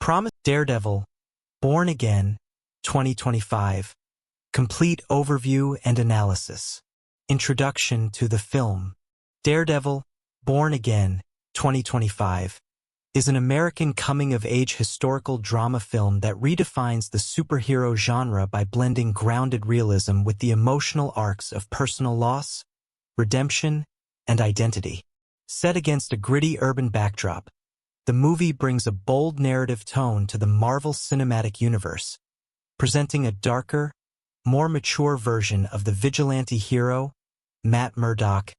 Promise Daredevil, Born Again, 2025. Complete overview and analysis. Introduction to the film. Daredevil, Born Again, 2025, is an American coming-of-age historical drama film that redefines the superhero genre by blending grounded realism with the emotional arcs of personal loss, redemption, and identity. Set against a gritty urban backdrop, the movie brings a bold narrative tone to the Marvel Cinematic Universe, presenting a darker, more mature version of the vigilante hero, Matt Murdock,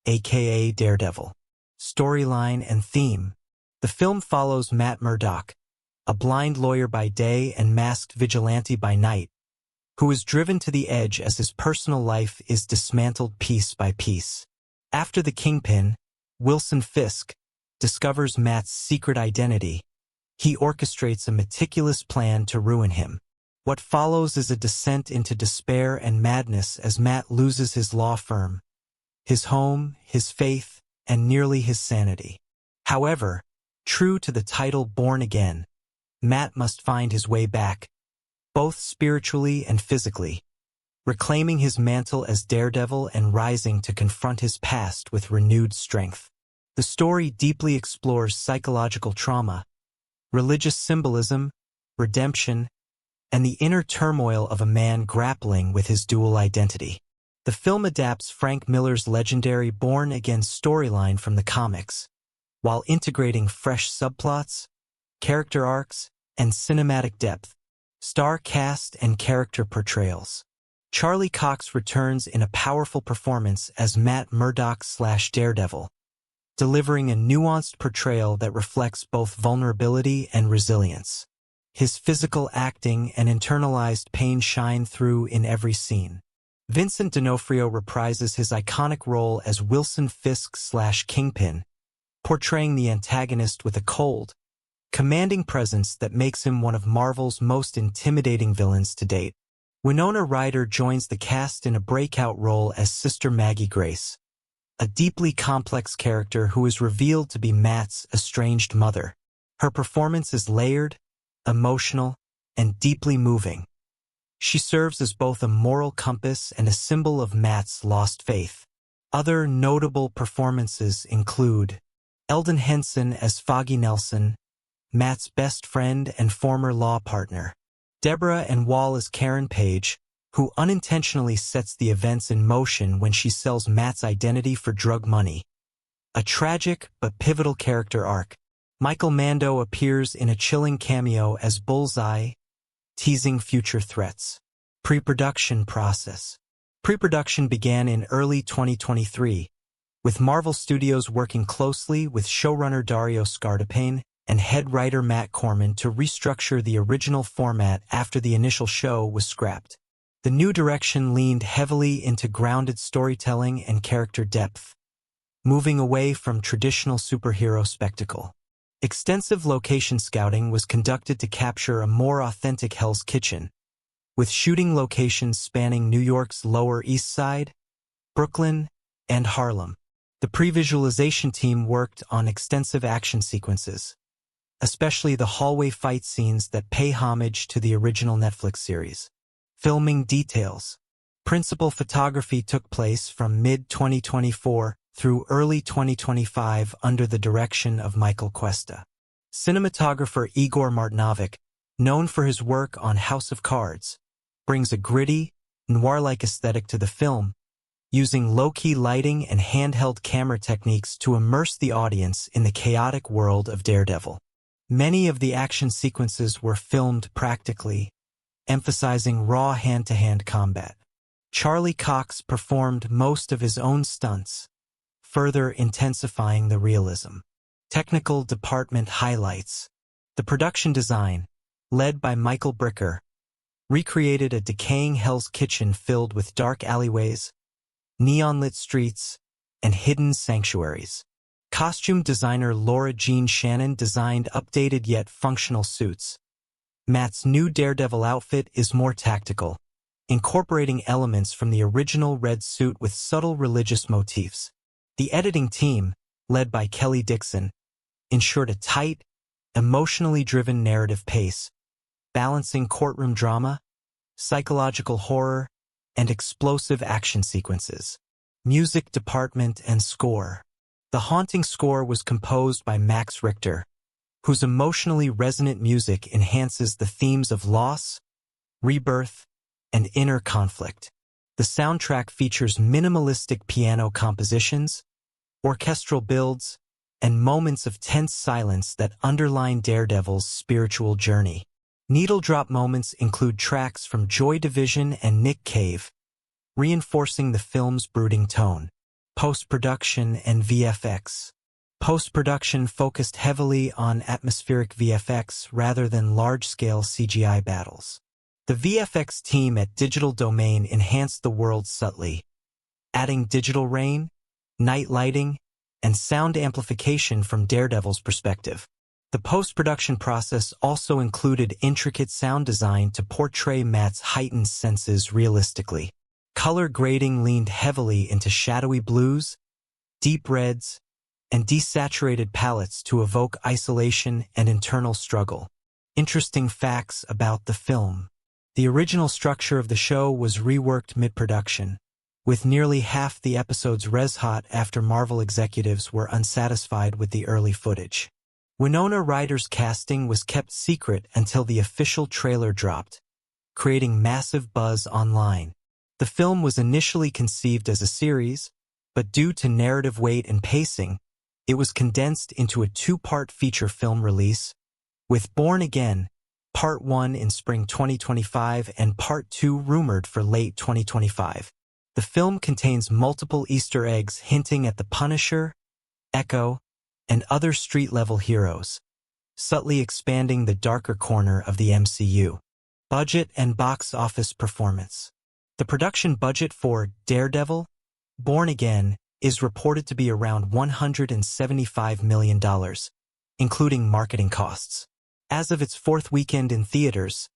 aka Daredevil. Storyline and theme. The film follows Matt Murdock, a blind lawyer by day and masked vigilante by night, who is driven to the edge as his personal life is dismantled piece by piece. After the Kingpin, Wilson Fisk, discovers Matt's secret identity, he orchestrates a meticulous plan to ruin him. What follows is a descent into despair and madness as Matt loses his law firm, his home, his faith, and nearly his sanity. However, true to the title Born Again, Matt must find his way back, both spiritually and physically, reclaiming his mantle as Daredevil and rising to confront his past with renewed strength. The story deeply explores psychological trauma, religious symbolism, redemption, and the inner turmoil of a man grappling with his dual identity. The film adapts Frank Miller's legendary Born Again storyline from the comics, while integrating fresh subplots, character arcs, and cinematic depth. Star cast and character portrayals. Charlie Cox returns in a powerful performance as Matt Murdock/Daredevil, delivering a nuanced portrayal that reflects both vulnerability and resilience. His physical acting and internalized pain shine through in every scene. Vincent D'Onofrio reprises his iconic role as Wilson Fisk/Kingpin, portraying the antagonist with a cold, commanding presence that makes him one of Marvel's most intimidating villains to date. Winona Ryder joins the cast in a breakout role as Sister Maggie Grace, a deeply complex character who is revealed to be Matt's estranged mother. Her performance is layered, emotional, and deeply moving. She serves as both a moral compass and a symbol of Matt's lost faith. Other notable performances include Eldon Henson as Foggy Nelson, Matt's best friend and former law partner, Deborah and Wall as Karen Page, who unintentionally sets the events in motion when she sells Matt's identity for drug money. A tragic but pivotal character arc. Michael Mando appears in a chilling cameo as Bullseye, teasing future threats. Pre-production process. Pre-production began in early 2023, with Marvel Studios working closely with showrunner Dario Scardapane and head writer Matt Corman to restructure the original format after the initial show was scrapped. The new direction leaned heavily into grounded storytelling and character depth, moving away from traditional superhero spectacle. Extensive location scouting was conducted to capture a more authentic Hell's Kitchen, with shooting locations spanning New York's Lower East Side, Brooklyn, and Harlem. The pre-visualization team worked on extensive action sequences, especially the hallway fight scenes that pay homage to the original Netflix series. Filming details. Principal photography took place from mid-2024 through early 2025 under the direction of Michael Cuesta. Cinematographer Igor Martinovic, known for his work on House of Cards, brings a gritty, noir-like aesthetic to the film, using low-key lighting and handheld camera techniques to immerse the audience in the chaotic world of Daredevil. Many of the action sequences were filmed practically, emphasizing raw hand-to-hand combat. Charlie Cox performed most of his own stunts, further intensifying the realism. Technical department highlights. The production design, led by Michael Bricker, recreated a decaying Hell's Kitchen filled with dark alleyways, neon-lit streets, and hidden sanctuaries. Costume designer Laura Jean Shannon designed updated yet functional suits. Matt's new Daredevil outfit is more tactical, incorporating elements from the original red suit with subtle religious motifs. The editing team, led by Kelly Dixon, ensured a tight, emotionally driven narrative pace, balancing courtroom drama, psychological horror, and explosive action sequences. Music department and score. The haunting score was composed by Max Richter, whose emotionally resonant music enhances the themes of loss, rebirth, and inner conflict. The soundtrack features minimalistic piano compositions, orchestral builds, and moments of tense silence that underline Daredevil's spiritual journey. Needle-drop moments include tracks from Joy Division and Nick Cave, reinforcing the film's brooding tone. Post-production and VFX. Post-production focused heavily on atmospheric VFX rather than large-scale CGI battles. The VFX team at Digital Domain enhanced the world subtly, adding digital rain, night lighting, and sound amplification from Daredevil's perspective. The post-production process also included intricate sound design to portray Matt's heightened senses realistically. Color grading leaned heavily into shadowy blues, deep reds, and desaturated palettes to evoke isolation and internal struggle. Interesting facts about the film. The original structure of the show was reworked mid-production, with nearly half the episodes res-hot after Marvel executives were unsatisfied with the early footage. Winona Ryder's casting was kept secret until the official trailer dropped, creating massive buzz online. The film was initially conceived as a series, but due to narrative weight and pacing, it was condensed into a two-part feature film release, with Born Again, Part 1 in spring 2025 and Part 2 rumored for late 2025. The film contains multiple Easter eggs hinting at the Punisher, Echo, and other street-level heroes, subtly expanding the darker corner of the MCU. Budget and box office performance. The production budget for Daredevil, Born Again, is reported to be around $175 million, including marketing costs. As of its fourth weekend in theaters,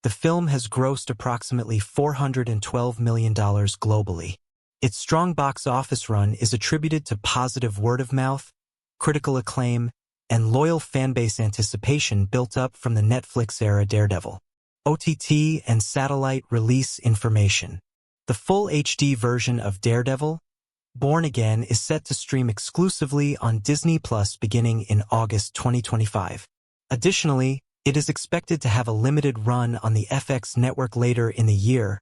the film has grossed approximately $412 million globally. Its strong box office run is attributed to positive word-of-mouth, critical acclaim, and loyal fanbase anticipation built up from the Netflix-era Daredevil. OTT and satellite release information. The full HD version of Daredevil, Born Again, is set to stream exclusively on Disney Plus beginning in August 2025. Additionally, it is expected to have a limited run on the FX network later in the year,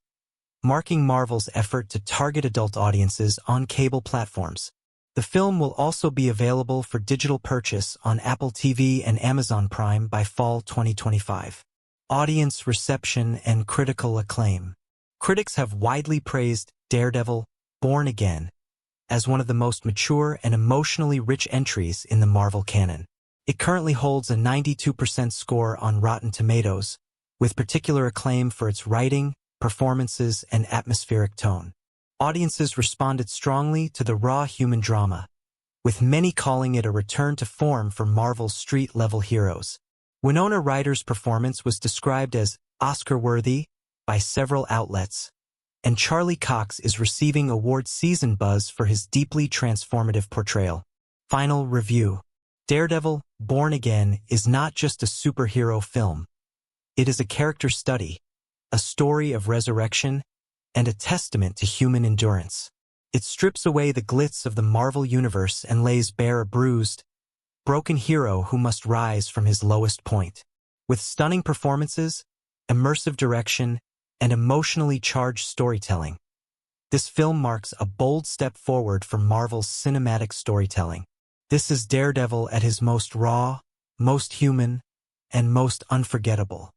marking Marvel's effort to target adult audiences on cable platforms. The film will also be available for digital purchase on Apple TV and Amazon Prime by fall 2025. Audience reception and critical acclaim. Critics have widely praised Daredevil, Born Again as one of the most mature and emotionally rich entries in the Marvel canon. It currently holds a 92% score on Rotten Tomatoes, with particular acclaim for its writing, performances, and atmospheric tone. Audiences responded strongly to the raw human drama, with many calling it a return to form for Marvel's street-level heroes. Winona Ryder's performance was described as Oscar-worthy by several outlets, and Charlie Cox is receiving award season buzz for his deeply transformative portrayal. Final review. Daredevil, Born Again is not just a superhero film. It is a character study, a story of resurrection, and a testament to human endurance. It strips away the glitz of the Marvel universe and lays bare a bruised, broken hero who must rise from his lowest point. With stunning performances, immersive direction, and emotionally charged storytelling, this film marks a bold step forward for Marvel's cinematic storytelling. This is Daredevil at his most raw, most human, and most unforgettable.